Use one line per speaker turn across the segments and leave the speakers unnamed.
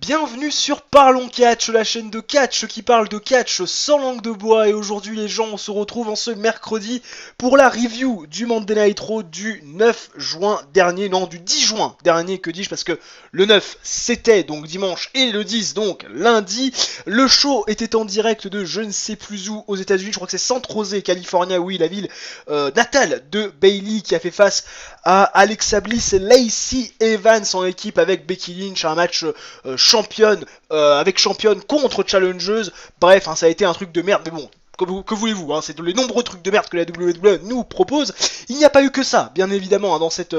Bienvenue sur Parlons Catch, la chaîne de catch qui parle de catch sans langue de bois. Et aujourd'hui les gens, on se retrouve en ce mercredi pour la review du Monday Night Raw du 9 juin dernier. Non, du 10 juin dernier, que dis-je, parce que le 9 c'était donc dimanche et le 10 donc lundi. Le show était en direct de je ne sais plus où aux États-Unis, je crois que c'est San José, California, oui, la ville natale de Bayley, qui a fait face à Alexa Bliss et Lacey Evans en équipe avec Becky Lynch, un match championne avec championne contre challengeuse. Bref, hein, ça a été un truc de merde, mais bon. Que voulez-vous, hein, c'est les nombreux trucs de merde que la WWE nous propose. Il n'y a pas eu que ça, bien évidemment, hein, dans cet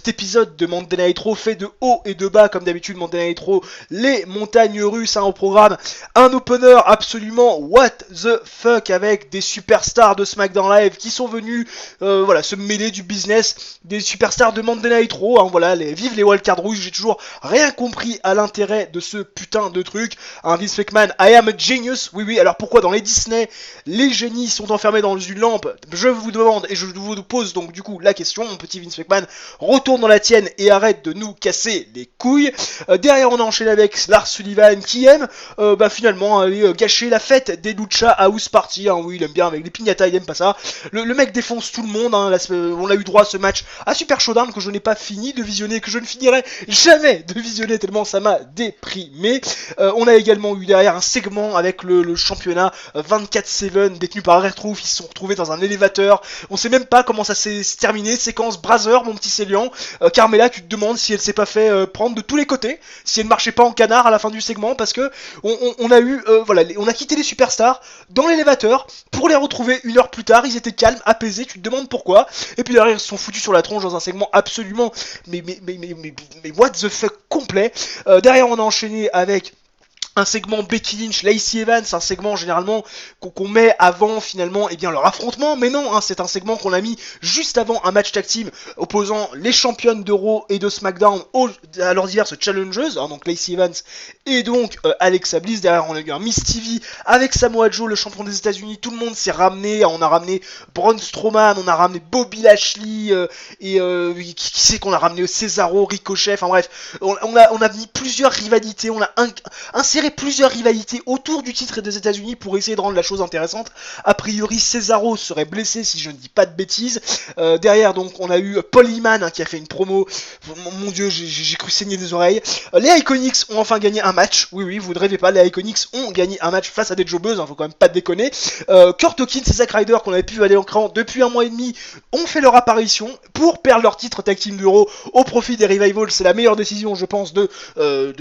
épisode de Monday Night Raw, fait de haut et de bas, comme d'habitude. Monday Night Raw, les montagnes russes, hein, au programme. Un opener absolument what the fuck, avec des superstars de SmackDown Live qui sont venus se mêler du business, des superstars de Monday Night Raw, hein, voilà, vive les wildcards rouges. J'ai toujours rien compris à l'intérêt de ce putain de truc. Un Vince McMahon, I am a genius. Oui, alors pourquoi dans les Disney les génies sont enfermés dans une lampe? Je vous demande et je vous pose donc du coup la question, mon petit Vince McMahon, retourne dans la tienne et arrête de nous casser les couilles. Derrière on a enchaîné avec Lars Sullivan qui aime finalement aller gâcher la fête des Lucha House Party, hein, oui il aime bien avec les piñatas, il aime pas ça. Le mec défonce tout le monde, hein, on a eu droit à ce match à Super Showdown que je n'ai pas fini de visionner, que je ne finirai jamais de visionner tellement ça m'a déprimé. On a également eu derrière un segment avec le championnat 24/7 détenu par R-Truth. Ils se sont retrouvés dans un élévateur. On sait même pas comment ça s'est terminé. Séquence Brazzer, mon petit Célian. Carmela, tu te demandes si elle s'est pas fait prendre de tous les côtés, si elle ne marchait pas en canard à la fin du segment, parce que on a eu on a quitté les superstars dans l'élévateur pour les retrouver une heure plus tard. Ils étaient calmes, apaisés. Tu te demandes pourquoi. Et puis derrière ils se sont foutus sur la tronche dans un segment absolument mais what the fuck complet. Derrière on a enchaîné avec un segment Becky Lynch, Lacey Evans, un segment généralement qu'on met avant finalement leur affrontement, mais non, hein, c'est un segment qu'on a mis juste avant un match tag team opposant les championnes de Raw et de SmackDown à leurs diverses challengeuses, hein, donc Lacey Evans et donc Alexa Bliss. Derrière on a eu un Miss TV avec Samoa Joe, le champion des États-Unis. Tout le monde s'est ramené, on a ramené Braun Strowman, on a ramené Bobby Lashley qui c'est qu'on a ramené Cesaro, Ricochet, enfin bref, on a mis plusieurs rivalités, on a inséré plusieurs rivalités autour du titre des États-Unis pour essayer de rendre la chose intéressante. A priori, Cesaro serait blessé si je ne dis pas de bêtises. Derrière, donc, on a eu Paul Heyman, hein, qui a fait une promo. Mon dieu, j'ai cru saigner des oreilles. Les Iconics ont enfin gagné un match. Oui, vous ne rêvez pas, les Iconics ont gagné un match face à des jobbeuses, hein, faut quand même pas déconner. Kurt Hawkins et Zack Ryder, qu'on avait pu aller en cran depuis un mois et demi, ont fait leur apparition pour perdre leur titre tag team d'Euro au profit des Revivals. C'est la meilleure décision, je pense, de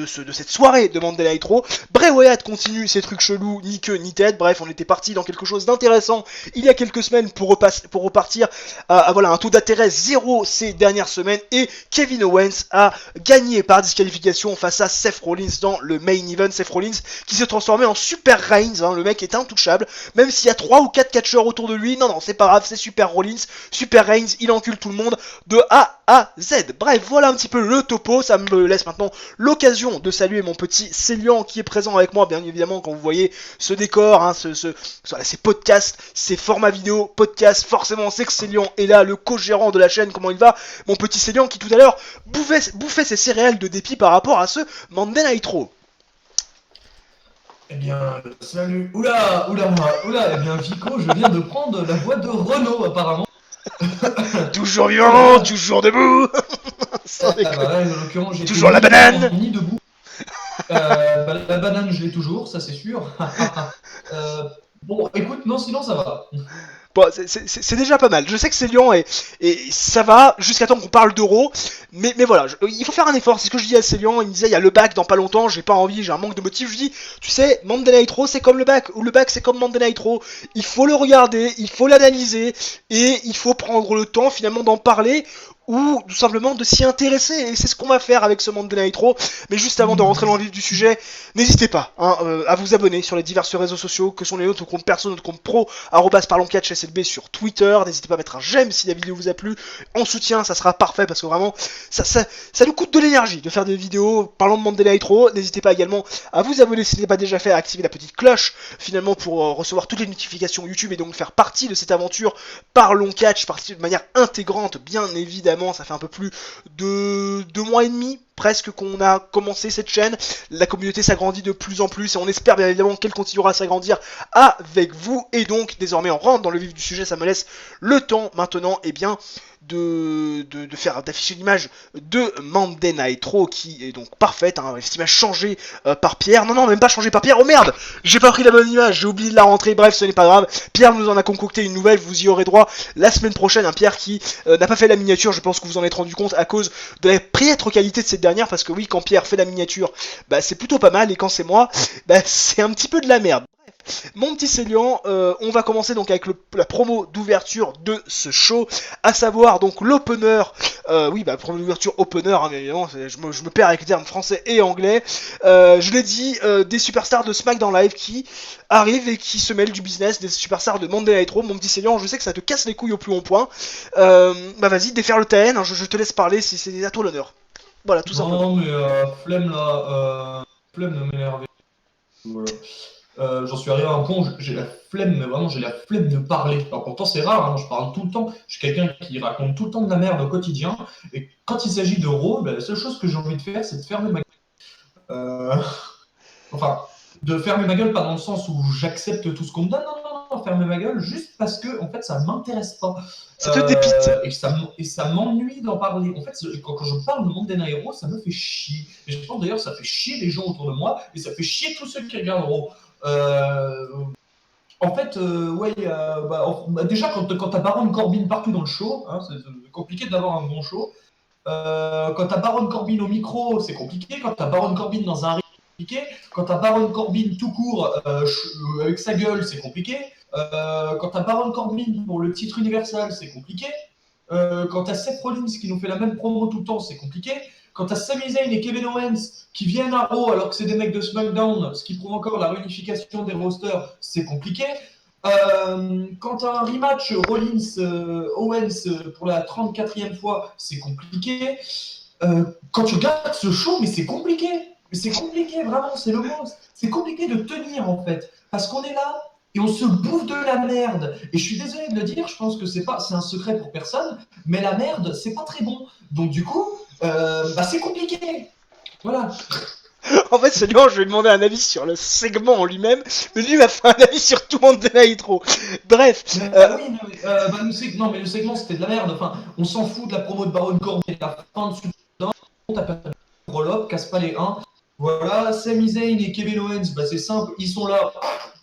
cette soirée de Monday Night Raw. Bray Wyatt continue ses trucs chelous, ni queue ni tête. Bref, on était parti dans quelque chose d'intéressant il y a quelques semaines pour repartir à un taux d'intérêt zéro ces dernières semaines. Et Kevin Owens a gagné par disqualification face à Seth Rollins dans le main event. Seth Rollins qui s'est transformé en Super Reigns, hein, le mec est intouchable. Même s'il y a 3 ou 4 catcheurs autour de lui, non, c'est pas grave, c'est Super Rollins, Super Reigns, il encule tout le monde de A à Z. Bref, voilà un petit peu le topo. Ça me laisse maintenant l'occasion de saluer mon petit Célian qui est présent avec moi, bien évidemment, quand vous voyez ce décor, hein, ces podcasts, ces formats vidéo, podcasts, forcément c'est que Célian est là, le co-gérant de la chaîne. Comment il va, mon petit Célian, qui tout à l'heure bouffait ses céréales de dépit par rapport à ce Monday Night Raw?
Eh bien, salut. Oula, eh bien, Vico, je viens de prendre la voix de Renault, apparemment.
Toujours vivant, toujours debout.
Là, en l'occurrence, j'ai
toujours la banane.
Ni debout. La banane, je l'ai toujours, ça c'est sûr. Bon, écoute, non, sinon ça va.
Bon, c'est déjà pas mal. Je sais que c'est Lyon et ça va jusqu'à temps qu'on parle d'Euro. Mais voilà, il faut faire un effort. C'est ce que je dis à Célian. Il me disait il y a le bac dans pas longtemps. J'ai pas envie, j'ai un manque de motif. Je dis, tu sais, Monday Night Raw c'est comme le bac. Ou le bac c'est comme Monday Night Raw. Il faut le regarder, il faut l'analyser. Et il faut prendre le temps finalement d'en parler. Ou tout simplement de s'y intéresser. Et c'est ce qu'on va faire avec ce Monday Night Raw. Mais juste avant de rentrer dans le vif du sujet, n'hésitez pas à vous abonner sur les divers réseaux sociaux que sont les nôtres, compte perso, notre compte pro, @parloncatch SLB sur Twitter. N'hésitez pas à mettre un j'aime si la vidéo vous a plu. En soutien, ça sera parfait parce que vraiment, ça nous coûte de l'énergie de faire des vidéos parlant de Monday Night Raw. N'hésitez pas également à vous abonner si ce n'est pas déjà fait, à activer la petite cloche finalement pour recevoir toutes les notifications YouTube et donc faire partie de cette aventure Parlons Catch, partie de manière intégrante, bien évidemment. Ça fait un peu plus de 2 mois et demi presque qu'on a commencé cette chaîne. La communauté s'agrandit de plus en plus et on espère bien évidemment qu'elle continuera à s'agrandir avec vous. Et donc désormais on rentre dans le vif du sujet, ça me laisse le temps maintenant d'afficher l'image de Monday Night Raw qui est donc parfaite, hein, cette image changée par Pierre. Non, même pas changée par Pierre, oh merde, j'ai pas pris la bonne image, j'ai oublié de la rentrer, bref, ce n'est pas grave. Pierre nous en a concocté une nouvelle, vous y aurez droit la semaine prochaine. Un Pierre qui n'a pas fait la miniature, je pense que vous en êtes rendu compte à cause de la piètre qualité de cette dernière, parce que oui, quand Pierre fait la miniature, c'est plutôt pas mal, et quand c'est moi, c'est un petit peu de la merde. Mon petit Célian, on va commencer donc avec la promo d'ouverture de ce show, à savoir donc l'opener, promo d'ouverture opener, hein, évidemment, je me perds avec les termes français et anglais, je l'ai dit, des superstars de SmackDown Live qui arrivent et qui se mêlent du business, des superstars de Monday Night Raw. Mon petit Célian, je sais que ça te casse les couilles au plus haut point, vas-y, défaire le TN, hein, je te laisse parler, si c'est à toi l'honneur. Voilà, tout simplement.
Non, mais flemme là, flemme de m'énerver. Voilà. J'en suis arrivé à un point où j'ai la flemme, mais vraiment j'ai la flemme de parler. Alors pourtant c'est rare, hein, je parle tout le temps, je suis quelqu'un qui raconte tout le temps de la merde au quotidien, et quand il s'agit de Raw, la seule chose que j'ai envie de faire c'est de fermer ma gueule. Enfin, de fermer ma gueule pas dans le sens où j'accepte tout ce qu'on me donne, non, fermer ma gueule juste parce que en fait ça m'intéresse pas.
Ça te dépite.
Et ça m'ennuie d'en parler. En fait, quand je parle de Monday Night Raw, ça me fait chier. Et je pense d'ailleurs ça fait chier les gens autour de moi, et ça fait chier tous ceux qui regardent Raw. En fait, déjà quand t'as Baron Corbin partout dans le show, hein, c'est compliqué d'avoir un bon show. Quand t'as Baron Corbin au micro, c'est compliqué. Quand t'as Baron Corbin dans un ring, c'est compliqué. Quand t'as Baron Corbin tout court avec sa gueule, c'est compliqué. Quand t'as Baron Corbin pour le titre universal, c'est compliqué. Quand t'as Seth Rollins qui nous fait la même promo tout le temps, c'est compliqué. Quand t'as Sami Zayn et Kevin Owens qui viennent à Raw alors que c'est des mecs de SmackDown, ce qui prouve encore la réunification des rosters, c'est compliqué. Quand t'as un rematch Rollins-Owens pour la 34e fois, c'est compliqué. Quand tu regardes ce show, mais c'est compliqué. C'est compliqué, vraiment, c'est le mot. C'est compliqué de tenir, en fait. Parce qu'on est là et on se bouffe de la merde. Et je suis désolé de le dire, je pense que c'est un secret pour personne, mais la merde, c'est pas très bon. Donc du coup, c'est compliqué. Voilà.
En fait, Célian, je vais demander un avis sur le segment en lui-même, mais lui m'a fait un avis sur tout Monday Night Raw. Bref.
Mais le segment c'était de la merde. Enfin, on s'en fout de la promo de Baron Corbin et la fin de Super, t'as pas de roll-up, casse pas les 1. Voilà, Sami Zayn et Kevin Owens, c'est simple, ils sont là.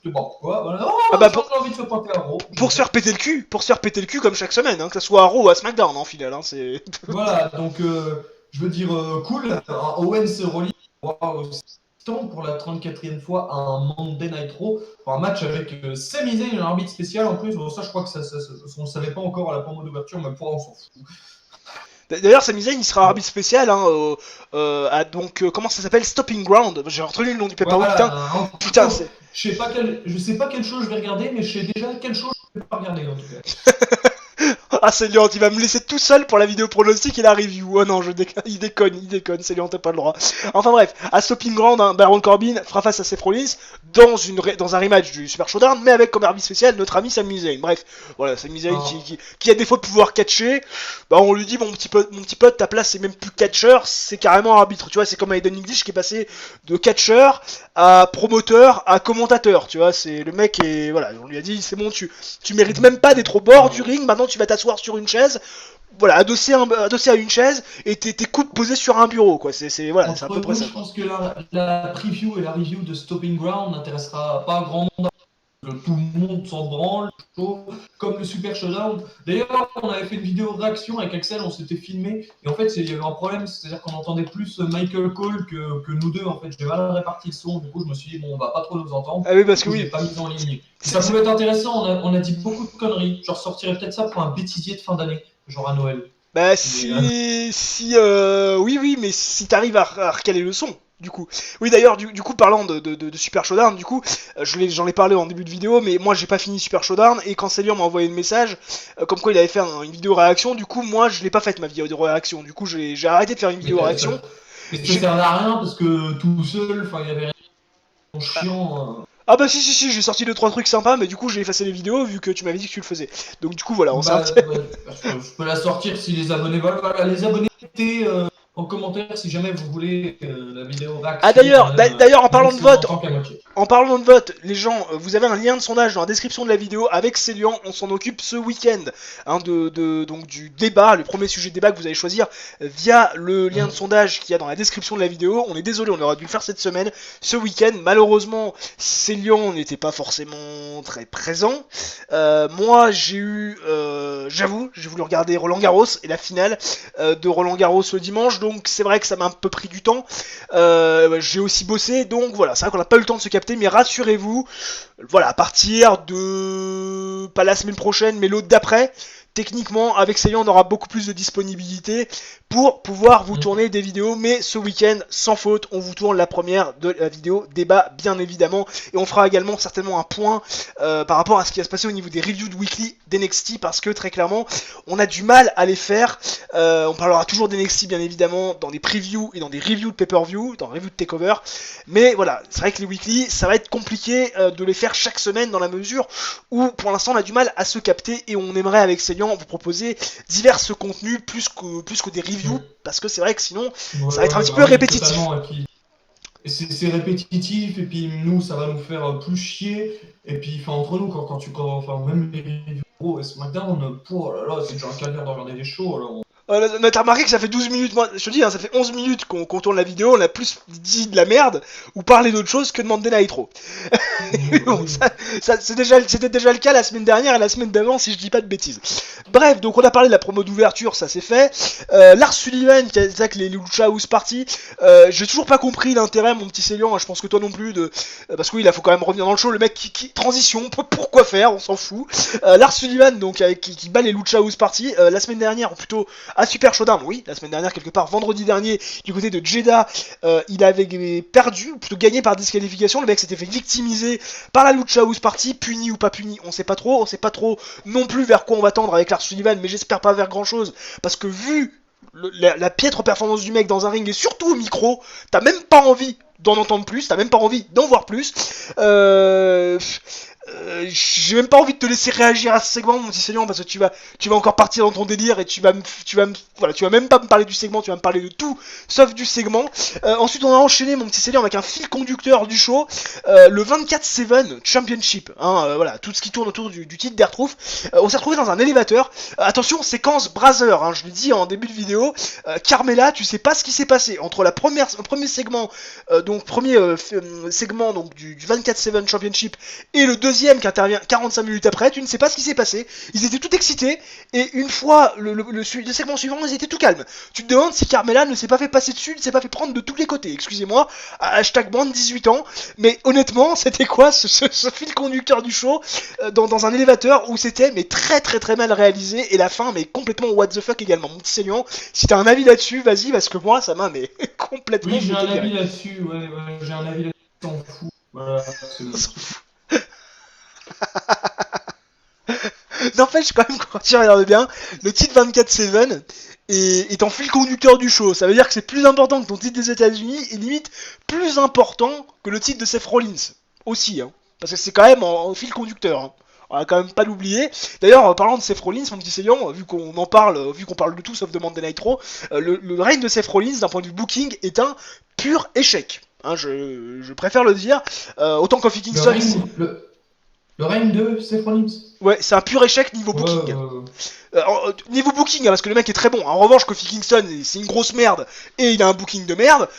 Je sais pas pourquoi. Voilà. J'ai envie de se pointer à Raw.
Pour se faire péter le cul comme chaque semaine, hein, que ce soit à Raw ou à SmackDown en final. Hein, c'est...
Voilà, donc je veux dire, cool. Owens Rollins. Pour la 34e fois un Monday Night Raw, un match avec Sami Zayn et un arbitre spécial en plus. Bon, ça, je crois que on ne savait pas encore à la promo d'ouverture, mais pour on s'en fout.
D'ailleurs, Sami Zayn, il sera arbitre spécial, hein, comment ça s'appelle, Stopping Ground. J'ai retenu le nom du pay-per-view, putain, c'est...
Je sais pas quelle chose je vais regarder, mais je sais déjà quelle chose je vais pas regarder en tout cas.
Ah, Célian, il va me laisser tout seul pour la vidéo pronostic et la review. Oh non, il déconne, Célian, t'as pas le droit. Enfin bref, à Stopping Ground, hein, Baron Corbin fera face à Seth Rollins dans un rematch du Super Showdown, mais avec comme arbitre spécial notre ami Sami Zayn. Bref, voilà, Sami Zayn qui a défaut de pouvoir catcher, on lui dit, mon petit pote, ta place c'est même plus catcheur, c'est carrément arbitre, tu vois, c'est comme Aiden English qui est passé de catcheur à promoteur à commentateur, tu vois, c'est le mec et voilà, on lui a dit, c'est bon, tu mérites même pas d'être au bord du ring, maintenant tu vas t'asseoir sur une chaise, voilà, adossé à une chaise et tes coudes posés sur un bureau, quoi. C'est à peu près ça.
Je pense que la preview et la review de Stopping Ground n'intéressera pas grand monde. Tout le monde s'en branle, comme le Super Showdown. D'ailleurs, on avait fait une vidéo réaction avec Axel, on s'était filmé, et en fait, il y avait un problème, c'est-à-dire qu'on entendait plus Michael Cole que nous deux. En fait, j'ai mal réparti le son, du coup, je me suis dit, bon, on va pas trop nous entendre.
Ah oui, parce que
oui. J'ai pas mis en ligne. Ça pouvait être intéressant, on a dit beaucoup de conneries. Je ressortirais peut-être ça pour un bêtisier de fin d'année, genre à Noël.
Bah, oui, mais si t'arrives à recaler le son. Du coup, oui, d'ailleurs, du coup, parlant de Super Showdown, du coup, j'en ai parlé en début de vidéo, mais moi j'ai pas fini Super Showdown, et quand Célian m'a envoyé le message, comme quoi il avait fait une vidéo réaction, du coup, moi je l'ai pas faite ma vidéo de réaction, du coup, j'ai arrêté de faire une vidéo réaction.
Mais ça sert à rien parce que tout seul, il y avait rien chiant.
Ah bah si, j'ai sorti 2-3 trucs sympas, mais du coup j'ai effacé les vidéos vu que tu m'avais dit que tu le faisais. Donc du coup voilà, on s'est
je peux la sortir si les abonnés veulent. Voilà, les abonnés étaient en commentaire si jamais vous voulez la vidéo réaction.
Ah d'ailleurs en parlant de vote,
en tant qu'à moitié.
en parlant de vote, les gens, vous avez un lien de sondage dans la description de la vidéo avec Célian, on s'en occupe ce week-end, hein, donc du débat, le premier sujet de débat que vous allez choisir via le lien de sondage qu'il y a dans la description de la vidéo. On est désolé, on aurait dû le faire cette semaine, ce week-end, malheureusement Célian n'était pas forcément très présent. Moi j'ai eu, j'avoue, j'ai voulu regarder Roland Garros et la finale de Roland Garros le dimanche, donc c'est vrai que ça m'a un peu pris du temps. J'ai aussi bossé, donc voilà, c'est vrai qu'on n'a pas eu le temps de se capter, mais rassurez-vous, voilà, à partir de, pas la semaine prochaine, mais l'autre d'après, techniquement, avec Célian, on aura beaucoup plus de disponibilité pour pouvoir vous tourner des vidéos, mais ce week-end, sans faute, on vous tourne la première de la vidéo débat, bien évidemment, et on fera également certainement un point par rapport à ce qui va se passer au niveau des reviews de weekly d'NXT, parce que très clairement, on a du mal à les faire. On parlera toujours d'NXT, bien évidemment, dans des previews et dans des reviews de pay-per-view, dans des reviews de takeover, mais voilà, c'est vrai que les weekly, ça va être compliqué de les faire chaque semaine dans la mesure où, pour l'instant, on a du mal à se capter, et on aimerait avec Célian vous proposer divers contenus plus que des reviews, parce que c'est vrai que sinon ça va être un petit peu répétitif.
Et c'est répétitif, et puis nous ça va nous faire plus chier, et puis entre nous quand même les reviews et SmackDown, oh là là, c'est déjà un calvaire de regarder des shows alors.
Mais t'as remarqué que ça fait 12 minutes, moi je te dis, hein, ça fait 11 minutes qu'on tourne la vidéo, on a plus dit de la merde ou parlé d'autre chose que de Monday Nitro. Bon, c'était déjà le cas la semaine dernière et la semaine d'avant, si je dis pas de bêtises. Bref, donc on a parlé de la promo d'ouverture, ça c'est fait. Lars Sullivan qui attaque les Lucha House Party. J'ai toujours pas compris l'intérêt, mon petit Célian, je pense que toi non plus, parce que oui, il faut quand même revenir dans le show. Le mec qui transition, pourquoi faire, on s'en fout. Lars Sullivan, donc qui bat les Lucha House Party. La semaine dernière, ou plutôt à Super Showdown, oui, la semaine dernière, quelque part, vendredi dernier, du côté de Jeddah, il avait perdu, ou plutôt gagné par disqualification. Le mec s'était fait victimiser par la Lucha House Party, puni ou pas puni, on sait pas trop non plus vers quoi on va tendre avec Lars Sullivan, mais j'espère pas vers grand chose, parce que vu la piètre performance du mec dans un ring et surtout au micro, t'as même pas envie d'en entendre plus, t'as même pas envie d'en voir plus. J'ai même pas envie de te laisser réagir à ce segment, mon petit Célian, parce que tu vas encore partir dans ton délire et tu vas même pas me parler du segment, tu vas me parler de tout sauf du segment. Ensuite, on a enchaîné, mon petit Célian, avec un fil conducteur du show, le 24/7 Championship, voilà, tout ce qui tourne autour du titre d'R-Truth. On s'est retrouvé dans un élévateur. Attention, séquence Brother, je l'ai dit en début de vidéo. Carmella, tu sais pas ce qui s'est passé entre le premier segment, segment donc du 24/7 Championship et le deuxième qui intervient 45 minutes après, tu ne sais pas ce qui s'est passé. Ils étaient tout excités, et une fois le segment suivant, ils étaient tout calmes. Tu te demandes si Carmella ne s'est pas fait passer dessus, ne s'est pas fait prendre de tous les côtés. Excusez-moi, hashtag moins de 18 ans, mais honnêtement, c'était quoi ce fil conducteur du show dans un élévateur où c'était mais très très très mal réalisé, et la fin mais complètement what the fuck également. Mon petit Célian, si t'as un avis là-dessus, vas-y, parce que moi ça m'a mais complètement...
Oui, j'ai un avis là-dessus, ouais, j'ai un avis là-dessus, s'en fout. Voilà,
N'empêche quand même, quand tu regardes bien, le titre 24/7 est en fil conducteur du show. Ça veut dire que c'est plus important que ton titre des États-Unis, et limite plus important que le titre de Seth Rollins aussi, parce que c'est quand même en fil conducteur. On va quand même pas l'oublier. D'ailleurs, parlant de Seth Rollins, mon petit Célian, vu qu'on parle de tout sauf de Monday Nitro, le règne de Seth Rollins d'un point de vue booking est un pur échec. Je préfère le dire. Autant Kofi Kingston.
Le règne de Seth Rollins.
Ouais, c'est un pur échec niveau booking. Niveau booking, parce que le mec est très bon. En revanche, Kofi Kingston, c'est une grosse merde et il a un booking de merde.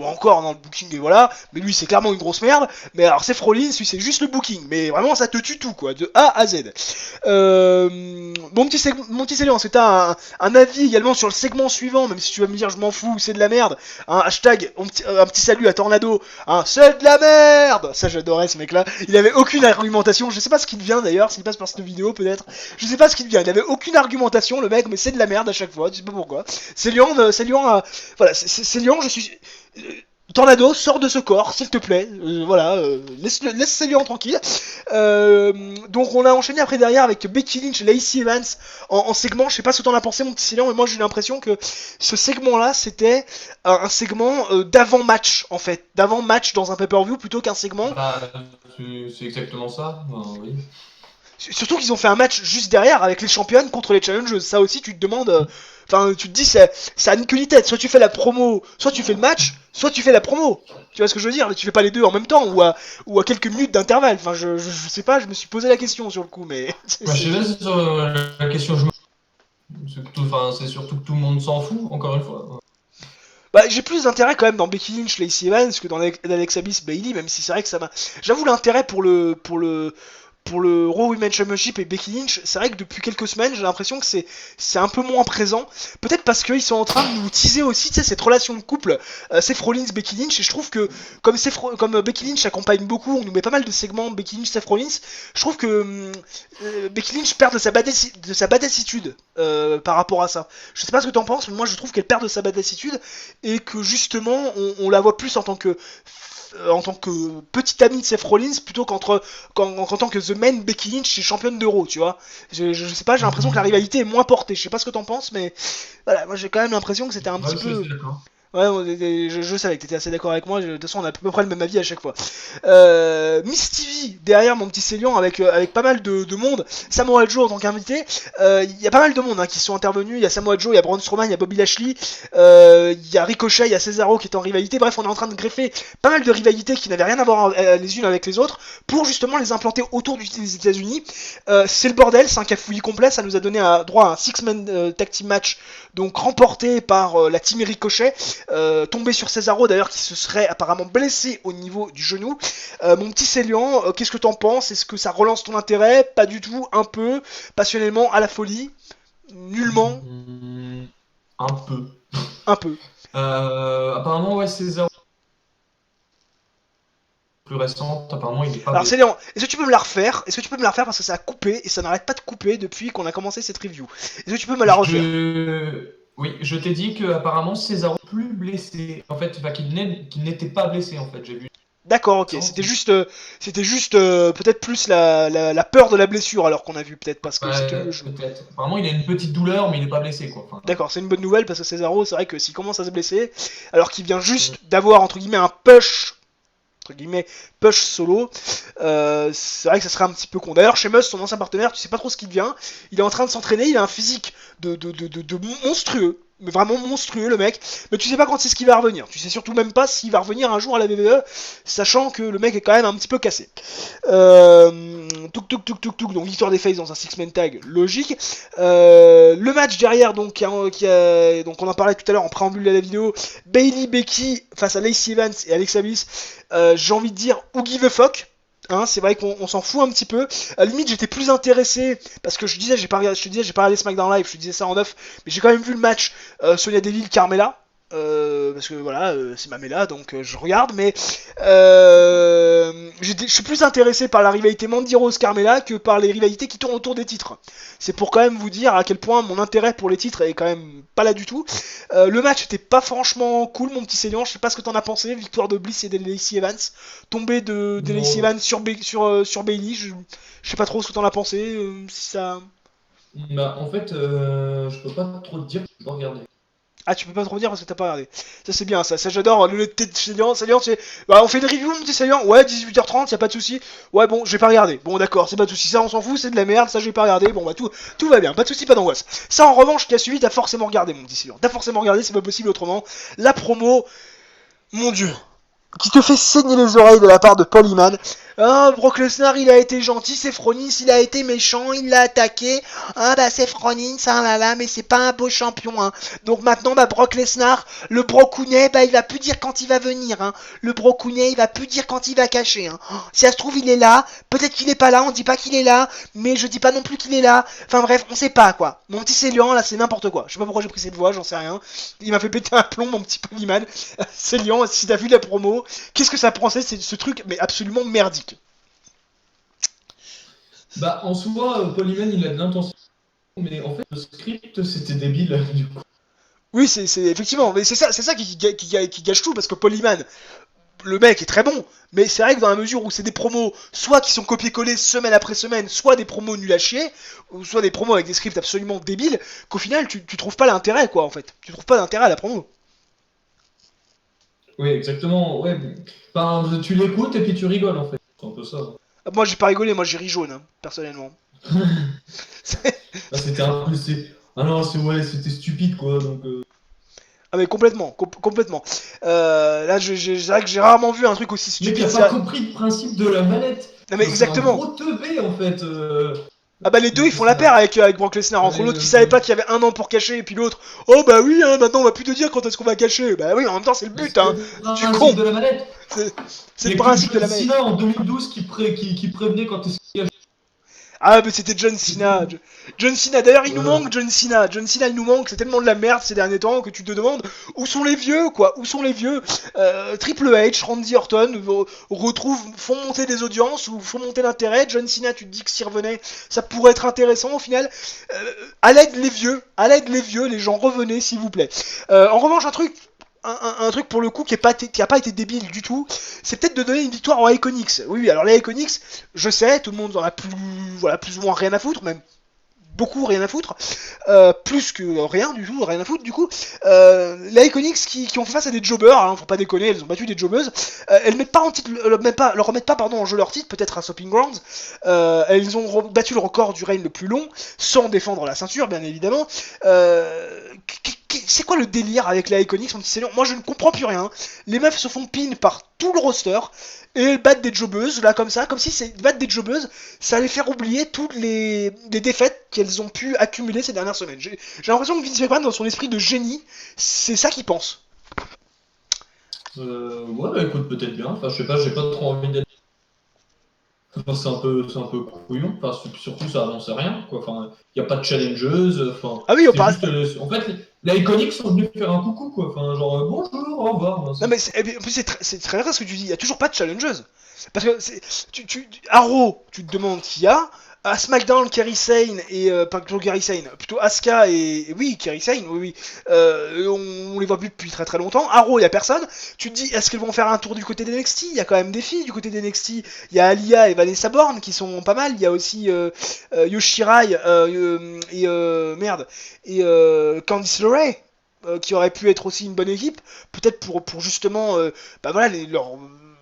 Encore dans le booking, et voilà. Mais lui, c'est clairement une grosse merde. Mais alors, Seth Rollins, lui, c'est juste le booking. Mais vraiment, ça te tue tout, quoi, de A à Z. Mon petit Célian, c'est un avis également sur le segment suivant, même si tu vas me dire, je m'en fous, c'est de la merde. Hashtag, un petit salut à Tornado. C'est de la merde. Ça, j'adorais ce mec-là. Il avait aucune argumentation. Je sais pas ce qu'il devient d'ailleurs, s'il passe par cette vidéo, peut-être. Je sais pas ce qu'il devient. Il avait aucune argumentation, le mec, mais c'est de la merde à chaque fois, tu sais pas pourquoi. Célian, voilà, Célian, je suis... Tornado, sors de ce corps, s'il te plaît. Laisse Célian tranquille. Donc on a enchaîné après derrière avec Becky Lynch et Lacey Evans en segment. Je sais pas ce que t'en as pensé, mon petit Célian, mais moi j'ai eu l'impression que ce segment-là, c'était un segment d'avant-match, en fait. D'avant-match dans un pay-per-view plutôt qu'un segment.
C'est exactement ça, oui.
Surtout qu'ils ont fait un match juste derrière avec les championnes contre les challengers. Ça aussi, tu te demandes Enfin, tu te dis, ça a ni queue ni tête. Soit tu fais la promo, soit tu fais le match, soit tu fais la promo. Tu vois ce que je veux dire? Tu fais pas les deux en même temps ou à quelques minutes d'intervalle. Enfin, je sais pas, je me suis posé la question sur le coup, mais.
Bah, je sais pas, c'est sur la question que je me c'est surtout que tout le monde s'en fout, encore une fois.
Bah, j'ai plus d'intérêt quand même dans Becky Lynch, Lacey Evans que dans Alexa Bliss, Bayley, même si c'est vrai que ça m'a. J'avoue l'intérêt pour le Raw Women's Championship et Becky Lynch, c'est vrai que depuis quelques semaines, j'ai l'impression que c'est un peu moins présent. Peut-être parce qu'ils sont en train de nous teaser aussi, tu sais, cette relation de couple, Seth Rollins, Becky Lynch, et je trouve que comme Becky Lynch accompagne beaucoup, on nous met pas mal de segments Becky Lynch, Seth Rollins, je trouve que Becky Lynch perd de sa badassitude par rapport à ça. Je sais pas ce que t'en penses, mais moi je trouve qu'elle perd de sa badassitude et que justement on la voit plus en tant que petite amie de Seth Rollins plutôt qu'en tant que The Man Becky Lynch est championne d'Euro, tu vois. Je sais pas, j'ai l'impression que la rivalité est moins portée. Je sais pas ce que t'en penses, mais voilà, moi j'ai quand même l'impression que c'était un
Ouais,
petit
je suis
peu.
assez d'accord.
Ouais, je savais que t'étais assez d'accord avec moi. De toute façon, on a à peu près le même avis à chaque fois. Miss TV derrière mon petit Célian avec pas mal de monde. Samoa Joe en tant qu'invité. Il y a pas mal de monde qui sont intervenus. Il y a Samoa Joe, il y a Braun Strowman, il y a Bobby Lashley. Il y a Ricochet, il y a Cesaro qui est en rivalité. Bref, on est en train de greffer pas mal de rivalités qui n'avaient rien à voir les unes avec les autres pour justement les implanter autour des États-Unis. C'est le bordel, c'est un cafouillis complet. Ça nous a donné droit à un six-man tag team match, donc remporté par la team Ricochet. Tombé sur Cesaro d'ailleurs qui se serait apparemment blessé au niveau du genou. Mon petit Célian, qu'est-ce que t'en penses? Est-ce que ça relance ton intérêt? Pas du tout, un peu, passionnément, à la folie, nullement,
Un peu.
un peu.
Apparemment, ouais, César plus récente, apparemment, il n'est pas
Alors
blessé.
Célian, est-ce que tu peux me la refaire? Est-ce que tu peux me la refaire parce que ça a coupé et ça n'arrête pas de couper depuis qu'on a commencé cette review? Est-ce que tu peux me la refaire?
Oui, je t'ai dit qu'apparemment César n'est plus blessé. En fait, enfin, qu'il n'était pas blessé, en fait. J'ai vu.
D'accord, ok. C'était juste peut-être plus la peur de la blessure alors qu'on a vu peut-être parce que c'est tenu le genou.
Peut-être. Apparemment, il a une petite douleur, mais il n'est pas blessé, quoi. Enfin,
D'accord, c'est une bonne nouvelle parce que Cesaro, c'est vrai que s'il commence à se blesser, alors qu'il vient juste d'avoir entre guillemets un push, entre guillemets push solo, c'est vrai que ça serait un petit peu con. D'ailleurs, chez Must, son ancien partenaire, tu sais pas trop ce qu'il devient. Il est en train de s'entraîner, il a un physique de monstrueux. Mais vraiment monstrueux le mec. Mais tu sais pas quand c'est ce qui va revenir. Tu sais surtout même pas s'il va revenir un jour à la WWE, sachant que le mec est quand même un petit peu cassé. Touk. Donc victoire des Faces dans un six-man tag, logique. Le match derrière, donc, donc on en parlait tout à l'heure en préambule de la vidéo. Bayley Becky face à Lacey Evans et Alexa Bliss. J'ai envie de dire who give a fuck. Hein, c'est vrai qu'on s'en fout un petit peu. À la limite, j'étais plus intéressé parce que je te disais, j'ai pas regardé SmackDown Live, je te disais ça en off, mais j'ai quand même vu le match Sonya Deville Carmella. Parce que voilà, c'est Mamela, donc je regarde, mais je suis plus intéressé par la rivalité Mandy Rose Carmella que par les rivalités qui tournent autour des titres. C'est pour quand même vous dire à quel point mon intérêt pour les titres est quand même pas là du tout. Le match était pas franchement cool, mon petit Célian, je sais pas ce que t'en as pensé. Victoire de Bliss et de Lacey Evans, tombée de Lacey Evans sur Bayley, je sais pas trop ce que t'en as pensé, si ça.
bah, en fait, je peux pas trop te dire, je peux regarder.
Ah, tu peux pas trop dire parce que t'as pas regardé. Ça, c'est bien, ça j'adore. Le Célian, c'est. Bah, on fait une review, mon petit Célian. Ouais, 18h30, y a pas de souci. Ouais, bon, j'ai pas regardé. Bon, d'accord, c'est pas de souci. Ça, on s'en fout, c'est de la merde. Ça, j'ai pas regardé. Bon, bah, tout va bien. Pas de souci, pas d'angoisse. Ça, en revanche, qui a suivi, t'as forcément regardé, mon petit Célian. T'as forcément regardé, c'est pas possible autrement. La promo, mon dieu, qui te fait saigner les oreilles de la part de Paul Heyman. Ah, Brock Lesnar, il a été gentil, Seth Rollins, il a été méchant, il l'a attaqué. Ah, bah, Seth Rollins, ah là là, mais c'est pas un beau champion, hein. Donc maintenant, bah, Brock Lesnar, le Brocounet, bah, il va plus dire quand il va venir, hein. Le Brocounet, il va plus dire quand il va cacher, hein. Si ça se trouve, il est là, peut-être qu'il est pas là, on dit pas qu'il est là, mais je dis pas non plus qu'il est là. Enfin bref, on sait pas, quoi. Mon petit Célian, là, c'est n'importe quoi. Je sais pas pourquoi j'ai pris cette voix, j'en sais rien. Il m'a fait péter un plomb, mon petit Paul Heyman. Célian, si t'as vu la promo, qu'est-ce que ça pensait, c'est ce truc, mais absolument merdique.
Bah, en soi, Paul Heyman, il a de l'intention, mais en fait, le script, c'était débile, du coup.
Oui, c'est effectivement, mais c'est ça qui gâche tout parce que Paul Heyman, le mec est très bon, mais c'est vrai que dans la mesure où c'est des promos, soit qui sont copiés-collés semaine après semaine, soit des promos nuls à chier, ou soit des promos avec des scripts absolument débiles, qu'au final tu trouves pas l'intérêt quoi en fait. Tu trouves pas d'intérêt à la promo.
Oui, exactement, ouais. Enfin, tu l'écoutes et puis tu rigoles, en fait. C'est un peu ça.
Moi j'ai pas rigolé, moi j'ai ri jaune, hein, personnellement.
Bah, c'était un peu... Ah non, c'était stupide, quoi. Donc,
Ah mais complètement, complètement. Là, c'est vrai que j'ai rarement vu un truc aussi
le mec a
stupide.
pas compris le principe de la manette.
Non mais
C'est un
exactement.
gros teubé, en fait.
Ah bah les deux ils font la
Ça...
paire avec Brock Lesnar, entre
Ouais,
l'autre qui savait pas qu'il y avait un an pour cacher et puis l'autre oh bah oui hein, maintenant on va plus te dire quand est-ce qu'on va cacher. Bah oui en même temps c'est le but hein,
c'est le
tu
principe
con.
de la manette.
C'est c'est
Il
le
y a que
principe de
John
la manette.
Cena en 2012 qui prévenait quand est-ce qu'il y a...
Ah mais c'était John
C'est
Cena.
tout.
John Cena, d'ailleurs il nous
Voilà.
manque John Cena. John Cena il nous manque, c'est tellement de la merde ces derniers temps que tu te demandes où sont les vieux quoi, où sont les vieux. Triple H, Randy Orton font monter des audiences ou font monter l'intérêt. John Cena tu te dis que s'y revenait ça pourrait être intéressant au final. À l'aide les vieux, les gens revenez s'il vous plaît. En revanche un truc pour le coup qui a pas été débile du tout, c'est peut-être de donner une victoire aux Iconics. Oui, oui, alors les Iconics, je sais, tout le monde en a plus ou moins rien à foutre, même beaucoup rien à foutre, plus que rien du tout, rien à foutre du coup. Les Iconics qui ont fait face à des jobbers, hein, faut pas déconner, elles ont battu des jobbeuses. Elles mettent pas en titre, leur remettent pas pardon en jeu leur titre, peut-être à Sopping Grounds. Elles ont battu le record du règne le plus long, sans défendre la ceinture bien évidemment. C'est quoi le délire avec les Iconics, mon petit seigneur? Moi je ne comprends plus rien. Les meufs se font pin par tout le roster et elles battent des jobbeuses là comme ça, comme si battre des jobbeuses ça allait faire oublier toutes les défaites qu'elles ont pu accumuler ces dernières semaines. J'ai l'impression que Vince McMahon, dans son esprit de génie, c'est ça qu'il pense.
Ouais, bah écoute, peut-être bien. Enfin, je sais pas, j'ai pas trop envie d'être. Enfin, c'est un peu couillon. Enfin, surtout, ça annonce rien, quoi. Enfin, il y a pas de challengeuse. Enfin,
Ah oui, on
c'est
parle.
juste. En fait, les Iconics sont venus faire un coucou, quoi. Enfin, genre, bonjour, au revoir. Enfin,
Non mais en plus c'est très vrai ce que tu dis. Il y a toujours pas de challengeuse. Parce que à Raw, tu te demandes qui y a. À SmackDown, Kairi Sane et pas plutôt Kairi Sane, plutôt Asuka oui Kairi Sane, oui oui. On les voit plus depuis très très longtemps. À Raw, il y a personne. Tu te dis est-ce qu'elles vont faire un tour du côté d'NXT? Il y a quand même des filles du côté d'NXT. Il y a Alia et Vanessa Borne qui sont pas mal. Il y a aussi Yoshirai merde et Candice LeRae qui aurait pu être aussi une bonne équipe, peut-être pour justement bah voilà, leur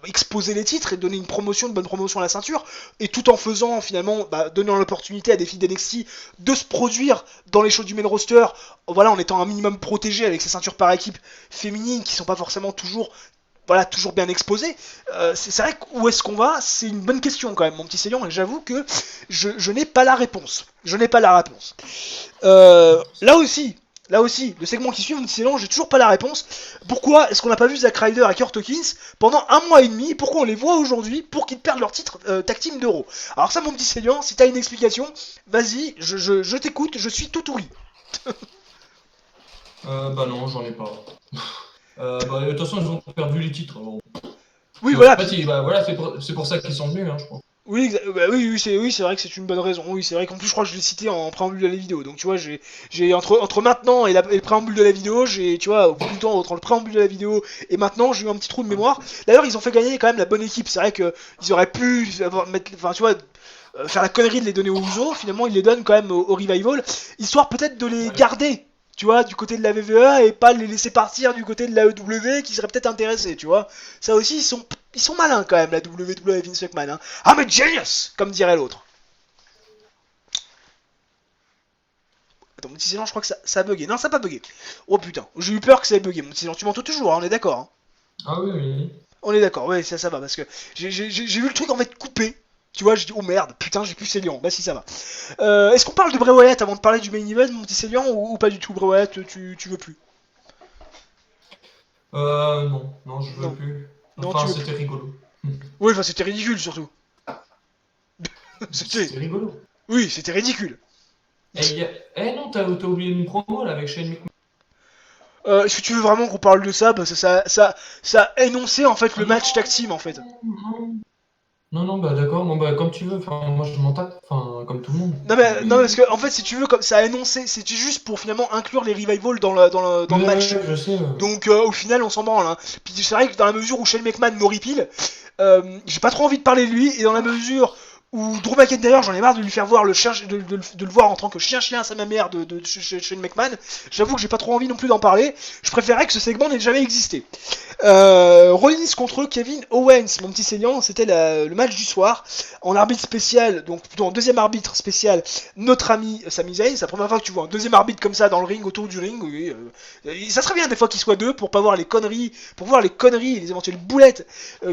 exposer les titres et donner une bonne promotion à la ceinture, et tout en faisant finalement, donnant l'opportunité à des filles d'NXT de se produire dans les shows du main roster, voilà, en étant un minimum protégé avec ces ceintures par équipe féminines qui sont pas forcément toujours toujours bien exposées. C'est vrai que où est-ce qu'on va? C'est une bonne question quand même, mon petit Célion, et j'avoue que je n'ai pas la réponse. Je n'ai pas la réponse. Là aussi, le segment qui suit, c'est long, j'ai toujours pas la réponse. Pourquoi est-ce qu'on n'a pas vu Zack Ryder et Kurt Hawkins pendant un mois et demi? Pourquoi on les voit aujourd'hui pour qu'ils perdent leur titre tag team d'Euro? Alors ça, mon petit Célian, si t'as une explication, vas-y, je t'écoute, je suis tout ouïe.
bah non, j'en ai pas. De toute façon, ils ont perdu les titres. Alors.
Oui,
Puis,
voilà.
en fait, voilà, c'est pour ça qu'ils sont venus, hein, je crois.
Oui, c'est vrai que c'est une bonne raison. Oui, c'est vrai qu'en plus, je crois que je l'ai cité en préambule de la vidéo. Donc, tu vois, j'ai entre maintenant et le préambule de la vidéo, tu vois, au bout du temps, entre le préambule de la vidéo et maintenant, j'ai eu un petit trou de mémoire. D'ailleurs, ils ont fait gagner quand même la bonne équipe. C'est vrai que ils auraient pu tu vois, faire la connerie de les donner aux Usos. Finalement, ils les donnent quand même au Revival, histoire peut-être de les garder. Tu vois, du côté de la WWE et pas les laisser partir du côté de la EW qui serait peut-être intéressé, tu vois. Ça aussi, ils sont malins quand même, la WWE et Vince McMahon. Hein. I'm a genius, comme dirait l'autre. Attends, mon petit silence, je crois que ça a bugué. Non, ça a pas bugué. Oh putain, j'ai eu peur que ça ait bugué. Mon petit silence, tu m'entends toujours, hein, on est d'accord. Hein.
Ah oui, oui.
On est d'accord, ouais, ça va, parce que j'ai vu le truc en fait coupé. Tu vois, j'ai dit, oh merde, putain, j'ai plus Célian. Bah si, ça va. Est-ce qu'on parle de Bray Wyatt avant de parler du main event, mon petit Célian, ou pas du tout, Bray Wyatt, tu veux plus?
Non, je veux
Non.
plus.
Non,
Enfin,
tu veux
c'était rigolo.
Oui, enfin, c'était ridicule surtout.
C'était rigolo.
Oui, c'était ridicule.
Non, t'as oublié une promo là avec Shane McMahon.
Est-ce que tu veux vraiment qu'on parle de ça? Parce que ça a énoncé en fait
Ah
le
non,
match tag team en fait.
non, bah d'accord, bon bah comme tu veux, enfin moi je m'en tape, enfin comme tout le monde.
Non, parce que en fait, si tu veux, comme ça a énoncé, c'était juste pour finalement inclure les revivals dans le match.
Ouais, je sais.
Donc au final, on s'en branle. Hein. Puis c'est vrai que dans la mesure où Shane McMahon m'horripile, j'ai pas trop envie de parler de lui, et dans la mesure Ou Drew McIntyre, j'en ai marre de lui faire voir le chien, de le voir en tant que chien à sa mère de Shane McMahon. J'avoue que j'ai pas trop envie non plus d'en parler. Je préférerais que ce segment n'ait jamais existé. Rollins contre Kevin Owens, mon petit Célian, c'était le match du soir. En arbitre spécial, donc plutôt en deuxième arbitre spécial, notre ami Sami Zayn. C'est la première fois que tu vois un deuxième arbitre comme ça dans le ring, autour du ring. Oui, ça serait bien des fois qu'il soit deux pour pas voir les conneries, pour voir les conneries et les éventuelles boulettes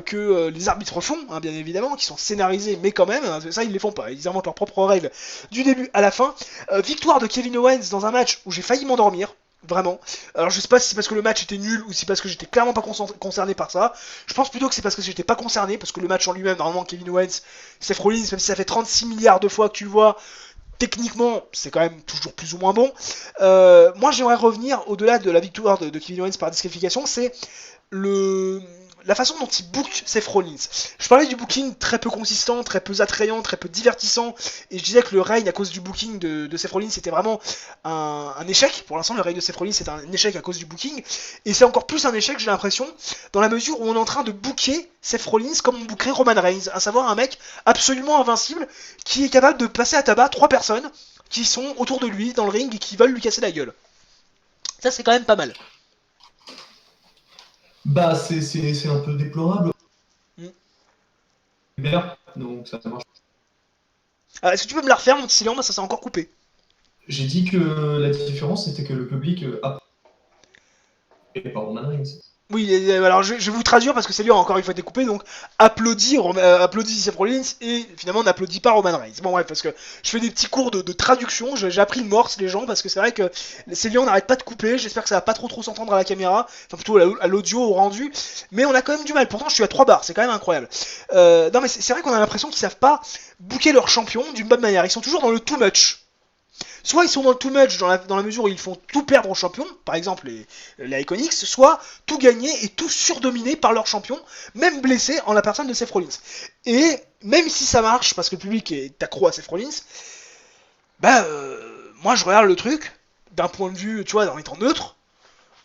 que les arbitres font, hein, bien évidemment, qui sont scénarisés, mais quand même, hein, ça ils les font pas. Ils inventent leurs propres règles du début à la fin. Victoire de Kevin Owens dans un match où j'ai failli m'endormir. Vraiment. Alors je sais pas si c'est parce que le match était nul ou si c'est parce que j'étais clairement pas concerné par ça. Je pense plutôt que c'est parce que j'étais pas concerné, parce que le match en lui-même, normalement Kevin Owens, Seth Rollins, même si ça fait 36 milliards de fois que tu le vois, techniquement c'est quand même toujours plus ou moins bon. Moi j'aimerais revenir au-delà de la victoire de Kevin Owens par disqualification, c'est la façon dont il book Seth Rollins. Je parlais du booking très peu consistant, très peu attrayant, très peu divertissant, et je disais que le règne à cause du booking de Seth Rollins c'était vraiment un échec. Pour l'instant, le règne de Seth Rollins c'est un échec à cause du booking, et c'est encore plus un échec, j'ai l'impression, dans la mesure où on est en train de booker Seth Rollins comme on bookerait Roman Reigns, à savoir un mec absolument invincible qui est capable de passer à tabac 3 personnes qui sont autour de lui dans le ring et qui veulent lui casser la gueule. Ça c'est quand même pas mal.
Bah, c'est un peu déplorable.
Mm.
Bien, donc ça marche.
Est-ce que tu peux me la refaire, mon petit Célian? Ça s'est encore coupé.
J'ai dit que la différence, c'était que le public et pas Roman Reigns.
Oui, alors je vais vous traduire parce que c'est lui encore une fois découpé, donc applaudit Seth Rollins et finalement n'applaudit pas Roman Reigns. Bon bref, parce que je fais des petits cours de traduction, j'ai appris le morse les gens, parce que c'est vrai que Célian n'arrête pas de couper, j'espère que ça va pas trop s'entendre à la caméra, enfin plutôt à l'audio, au rendu, mais on a quand même du mal, pourtant je suis à 3 barres, c'est quand même incroyable. Non mais c'est vrai qu'on a l'impression qu'ils savent pas booker leur champion d'une bonne manière, ils sont toujours dans le too much. Soit ils sont dans le too much dans la mesure où ils font tout perdre aux champions, par exemple les Iconics, soit tout gagner et tout surdominer par leur champion, même blessé en la personne de Seth Rollins. Et même si ça marche, parce que le public est accro à Seth Rollins, bah moi je regarde le truc d'un point de vue, tu vois, en étant neutre,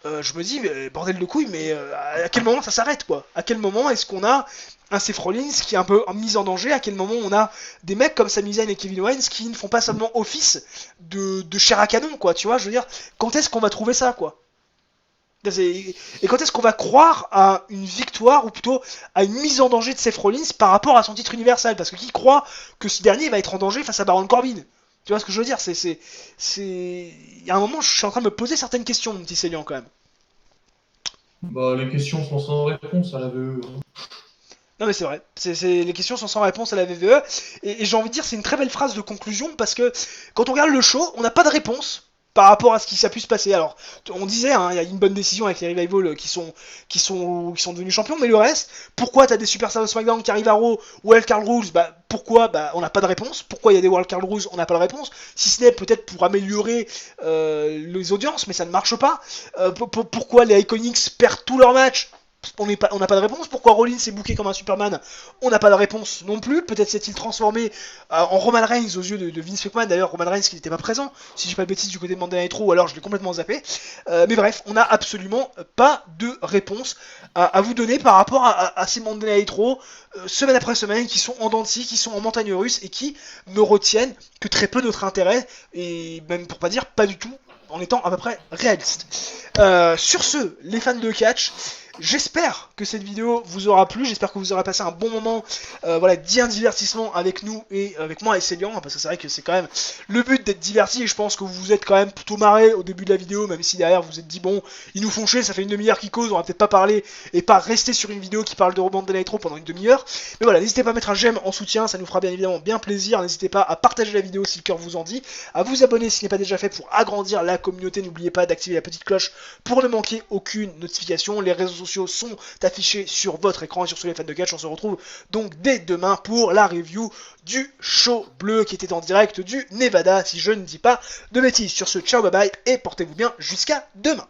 je me dis, mais, bordel de couilles, mais à quel moment ça s'arrête, quoi? À quel moment est-ce qu'on a un Seth Rollins qui est un peu mis en danger? À quel moment on a des mecs comme Sami Zayn et Kevin Owens qui ne font pas seulement office de chair à canon, quoi, tu vois? Je veux dire, quand est-ce qu'on va trouver ça, quoi? Et quand est-ce qu'on va croire à une victoire, ou plutôt à une mise en danger de Seth Rollins par rapport à son titre universel? Parce que qui croit que ce dernier va être en danger face à Baron Corbin? Tu vois ce que je veux dire? Il y a un moment, je suis en train de me poser certaines questions, mon petit Célian, quand même.
Bah, les questions sont sans réponse à la VE.
Non mais c'est vrai, les questions sont sans réponse à la VVE, et j'ai envie de dire c'est une très belle phrase de conclusion, parce que quand on regarde le show, on n'a pas de réponse par rapport à ce qui s'est pu se passer. Alors, on disait, hein, il y a une bonne décision avec les Revival qui sont devenus champions, mais le reste, pourquoi t'as des Superstars de SmackDown qui arrivent à Raw, Wildcard Rules, bah pourquoi, bah on n'a pas de réponse. Pourquoi il y a des Wildcard Rules, on n'a pas de réponse, si ce n'est peut-être pour améliorer les audiences, mais ça ne marche pas. Pourquoi les Iconics perdent tous leurs matchs, on n'a pas de réponse. Pourquoi Rollins est booké comme un Superman, on n'a pas de réponse non plus. Peut-être s'est-il transformé en Roman Reigns aux yeux de Vince McMahon. D'ailleurs, Roman Reigns qui n'était pas présent, si je dis pas de bêtises, du côté de Monday Night Raw, ou alors je l'ai complètement zappé. Mais bref, on n'a absolument pas de réponse à vous donner par rapport à ces Monday Night Raw, semaine après semaine, qui sont en dents de scie, qui sont en montagne russe, et qui ne retiennent que très peu notre intérêt, et même pour pas dire pas du tout, en étant à peu près réaliste. Sur ce, les fans de catch, j'espère que cette vidéo vous aura plu, j'espère que vous aurez passé un bon moment voilà, divertissement avec nous et avec moi et Célian, parce que c'est vrai que c'est quand même le but d'être diverti, et je pense que vous vous êtes quand même plutôt marré au début de la vidéo, même si derrière vous vous êtes dit bon, ils nous font chier, ça fait une demi-heure qu'ils causent, on va peut-être pas parler et pas rester sur une vidéo qui parle de Monday Night Raw pendant une demi-heure. Mais voilà, n'hésitez pas à mettre un j'aime en soutien, ça nous fera bien évidemment bien plaisir, n'hésitez pas à partager la vidéo si le cœur vous en dit, à vous abonner si ce n'est pas déjà fait pour agrandir la communauté, n'oubliez pas d'activer la petite cloche pour ne manquer aucune notification, les réseaux sociaux sont affiché sur votre écran et sur tous les fans de catch. On se retrouve donc dès demain pour la review du show bleu qui était en direct du Nevada, si je ne dis pas de bêtises. Sur ce, ciao, bye bye et portez-vous bien jusqu'à demain.